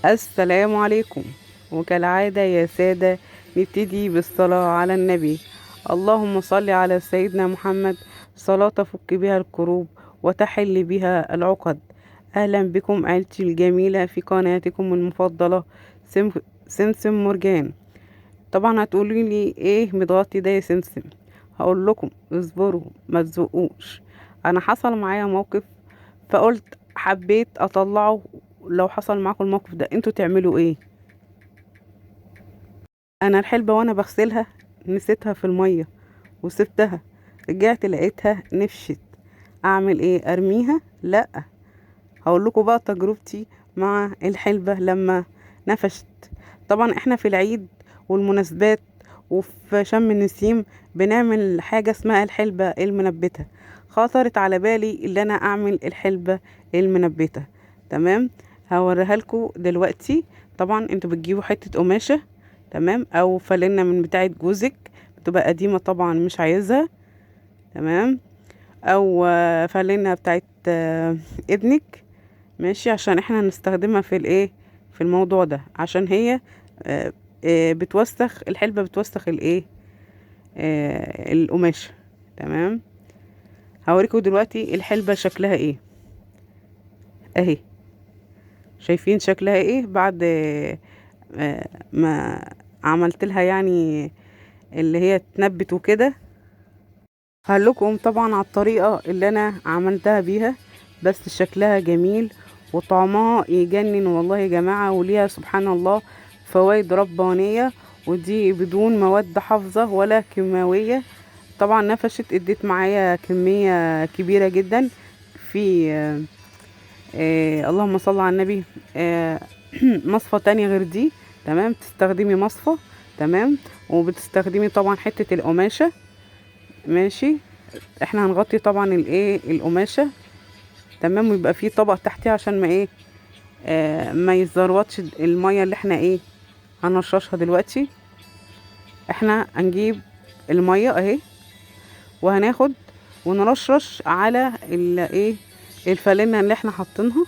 السلام عليكم. وكالعادة يا سادة، نبتدي بالصلاة على النبي. اللهم صل على سيدنا محمد، صلاة تفك بها الكروب وتحل بها العقد. أهلا بكم عيلتي الجميلة في قناتكم المفضلة سم سمسم مرجان. طبعا هتقولي لي ايه متغطي ده يا سمسم؟ هقول لكم اصبروا ما تزقوش. انا حصل معايا موقف، فقلت حبيت اطلعه. لو حصل معاكم الموقف ده انتوا تعملوا ايه؟ انا الحلبة وانا بغسلها نسيتها في المية وسبتها، رجعت لقيتها نفشت. اعمل ايه؟ ارميها؟ لا. هقول لكم بقى تجربتي مع الحلبة لما نفشت. طبعا احنا في العيد والمناسبات وفي شم النسيم بنعمل حاجة اسمها الحلبة المنبتة. خطرت على بالي اللي انا اعمل الحلبة المنبتة. تمام، هوريها لكم دلوقتي. طبعا انتوا بتجيبوا حتة قماشة، تمام، او فانلة من بتاعة جوزك، بتبقى قديمة طبعا مش عايزها. تمام، او فانلة بتاعة ابنك، ماشي، عشان احنا هنستخدمها في الايه، في الموضوع ده، عشان هي آه، بتوسخ الحلبة، بتوسخ الايه، القماشة. تمام، هوريكم دلوقتي الحلبة شكلها ايه. اهي، شايفين شكلها ايه بعد ما عملت لها يعني اللي هي تنبت وكده. هقولكم طبعا على الطريقة اللي انا عملتها بيها، بس شكلها جميل وطعمها يجنن والله يا جماعة، وليها سبحان الله فوائد ربانية، ودي بدون مواد حافظة ولا كيماوية. طبعا نفشت اديت معايا كمية كبيرة جدا في اللهم صل على النبي. آه مصفى تانية غير دي. تمام، تستخدمي مصفى. تمام، وبتستخدمي طبعا حتة القماشة. ماشي، احنا هنغطي طبعا الايه القماشة. تمام، ويبقى فيه طبق تحتيه عشان ما ايه، ما يزروتش المية اللي احنا ايه هنرششها دلوقتي. احنا هنجيب المية اهي، وهناخد ونرشرش على الايه الفانلة اللي احنا حاطينها.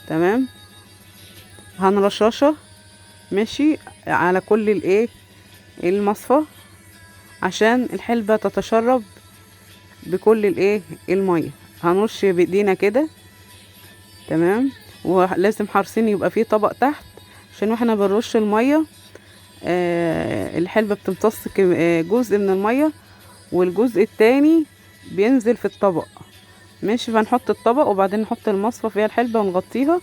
تمام، هنرشرشها ماشي على كل الايه المصفى، عشان الحلبة تتشرب بكل الايه المية. هنرش بايدينا كده. تمام، ولازم حرصين يبقى فيه طبق تحت، عشان واحنا بنرش المية الحلبة بتمتص جزء من المية، والجزء التاني بينزل في الطبق. ماشي، فنحط الطبق وبعدين نحط المصفى فيها الحلبة ونغطيها.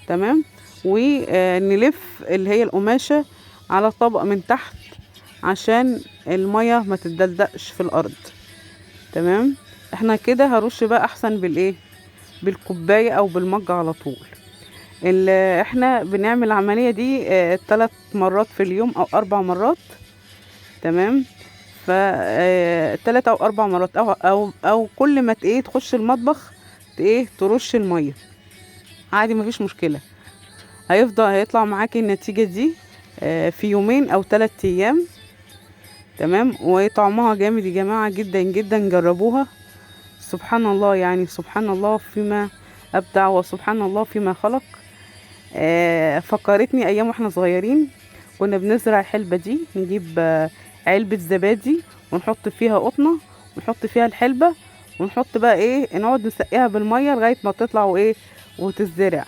تمام، ونلف اللي هي القماشة على طبق من تحت، عشان المية ما تتدلدقش في الارض. تمام، احنا كده هرش بقى احسن بالايه، بالكوباية او بالمج على طول. احنا بنعمل العملية دي 3 مرات في اليوم او 4 مرات. تمام، ف 3 او 4 مرات، او كل ما ايه تخش المطبخ ايه ترش المية عادي، مفيش مشكلة. هيطلع معاكي النتيجة دي في يومين او 3 ايام. تمام، وطعمها جامد يا جماعة جدا جدا، جربوها. سبحان الله، يعني سبحان الله فيما ابدع، وسبحان الله فيما خلق. فكرتني ايام واحنا صغيرين، كنا بنزرع الحلبة دي، نجيب علبة زبادي ونحط فيها قطنة، ونحط فيها الحلبة، ونحط بقى ايه، نقعد نسقيها بالمية لغاية ما تطلع وايه وتزرع.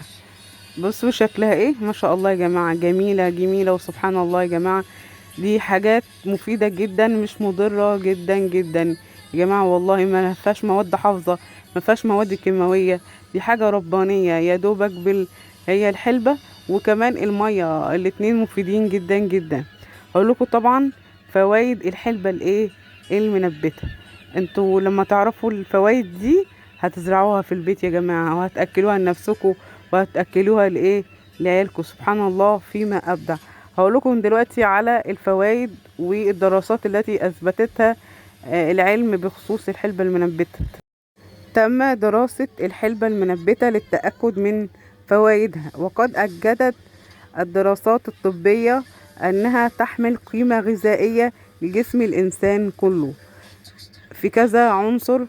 بصوا شكلها ايه، ما شاء الله يا جماعة، جميلة جميلة، وسبحان الله يا جماعة. دي حاجات مفيدة جدا، مش مضرة جدا جدا يا جماعة، والله ما فيهاش مواد حافظة، ما فيهاش مواد كيماوية. دي حاجة ربانية يا دوبك هي الحلبة وكمان المية، الاتنين مفيدين جدا جدا. هقول لكم طبعا فوائد الحلبة الايه المنبتة. انتوا لما تعرفوا الفوائد دي هتزرعوها في البيت يا جماعة، وهتأكلوها لنفسكم، وهتأكلوها لإيه، لعيالكم. سبحان الله فيما أبدع. هقول لكم دلوقتي على الفوائد والدراسات التي أثبتتها العلم بخصوص الحلبة المنبتة. تم دراسة الحلبة المنبتة للتأكد من فوائدها، وقد أكدت الدراسات الطبية أنها تحمل قيمة غذائية لجسم الإنسان كله في كذا عنصر.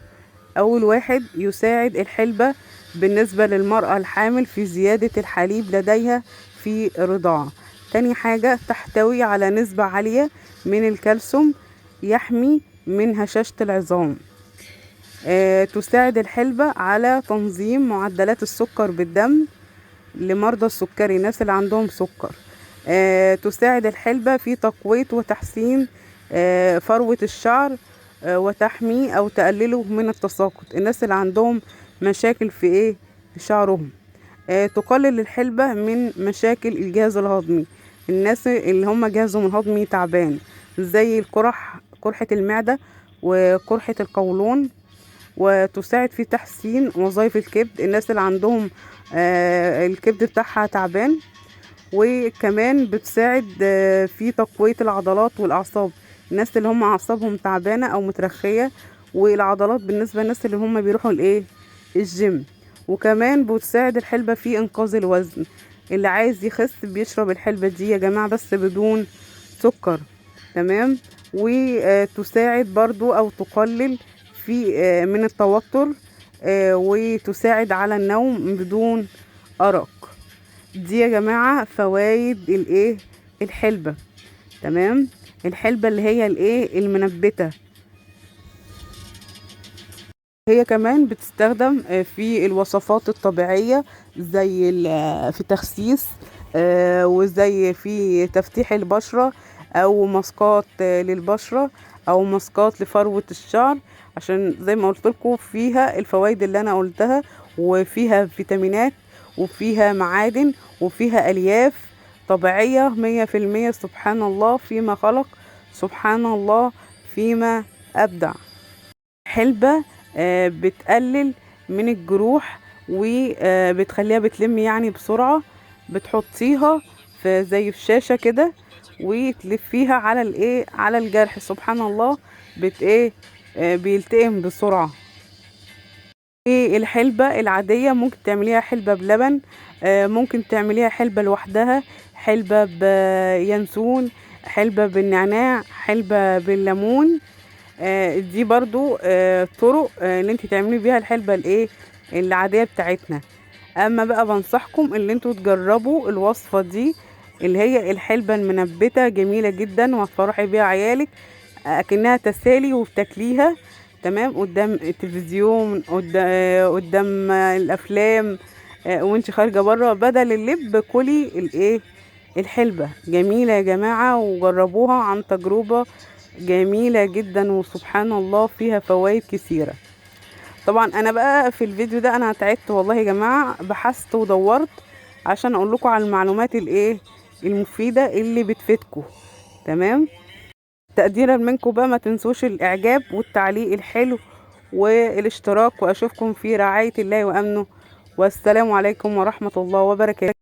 أول واحد، يساعد الحلبة بالنسبة للمرأة الحامل في زيادة الحليب لديها في الرضاعة. تاني حاجة تحتوي على نسبة عالية من الكالسيوم يحمي من هشاشة العظام. تساعد الحلبة على تنظيم معدلات السكر بالدم لمرضى السكري، الناس اللي عندهم سكر. تساعد الحلبة في تقوية وتحسين فروة الشعر، وتحميه او تقلله من التساقط، الناس اللي عندهم مشاكل في ايه في شعرهم. تقلل الحلبة من مشاكل الجهاز الهضمي، الناس اللي هم جهازهم الهضمي تعبان، زي قرحة المعدة وقرحة القولون. وتساعد في تحسين وظائف الكبد، الناس اللي عندهم الكبد بتاعها تعبان. وكمان بتساعد في تقوية العضلات والأعصاب، الناس اللي هم أعصابهم تعبانة أو مترخية. والعضلات بالنسبة للناس اللي هم بيروحوا الجيم. وكمان بتساعد الحلبة في إنقاذ الوزن، اللي عايز يخس بيشرب الحلبة دي يا جماعة بس بدون سكر. تمام. وتساعد برضو أو تقلل في من التوتر، وتساعد على النوم بدون أرق. دي يا جماعة فوائد الحلبة. تمام. الحلبة اللي هي المنبتة. هي كمان بتستخدم في الوصفات الطبيعية، زي في التخسيس، وزي في تفتيح البشرة، او ماسكات للبشرة، او ماسكات لفروة الشعر، عشان زي ما قلت لكم فيها الفوائد اللي انا قلتها، وفيها فيتامينات، وفيها معادن، وفيها الياف طبيعية 100%. سبحان الله فيما خلق، سبحان الله فيما أبدع. حلبة بتقلل من الجروح، وبتخليها بتلم يعني بسرعة. بتحطيها في زي في شاشة كده، وتلفيها على على الجرح، سبحان الله بيلتئم بسرعة. الحلبة العادية ممكن تعمليها حلبة بلبن، ممكن تعمليها حلبة لوحدها، حلبة بينسون، حلبة بالنعناع، حلبة بالليمون. دي برضو طرق اللي انت تعملي بيها الحلبة العادية بتاعتنا. اما بقى بنصحكم اللي انتوا تجربوا الوصفة دي، اللي هي الحلبة المنبتة، جميلة جدا وهتفرحي بيها عيالك، اكنها تسالي وبتاكليها تمام قدام التلفزيون، قدام الافلام، وانت خارجه بره بدل اللب كلي الحلبة. جميلة يا جماعة، وجربوها عن تجربة جميلة جدا، وسبحان الله فيها فوائد كثيرة. طبعا انا بقى في الفيديو ده انا تعبت والله يا جماعة، بحثت ودورت عشان اقول لكم على المعلومات المفيدة اللي بتفيدكم. تمام. تقديرا منكم بقى ما تنسوش الاعجاب والتعليق الحلو والاشتراك، واشوفكم في رعاية الله وامنه، والسلام عليكم ورحمة الله وبركاته.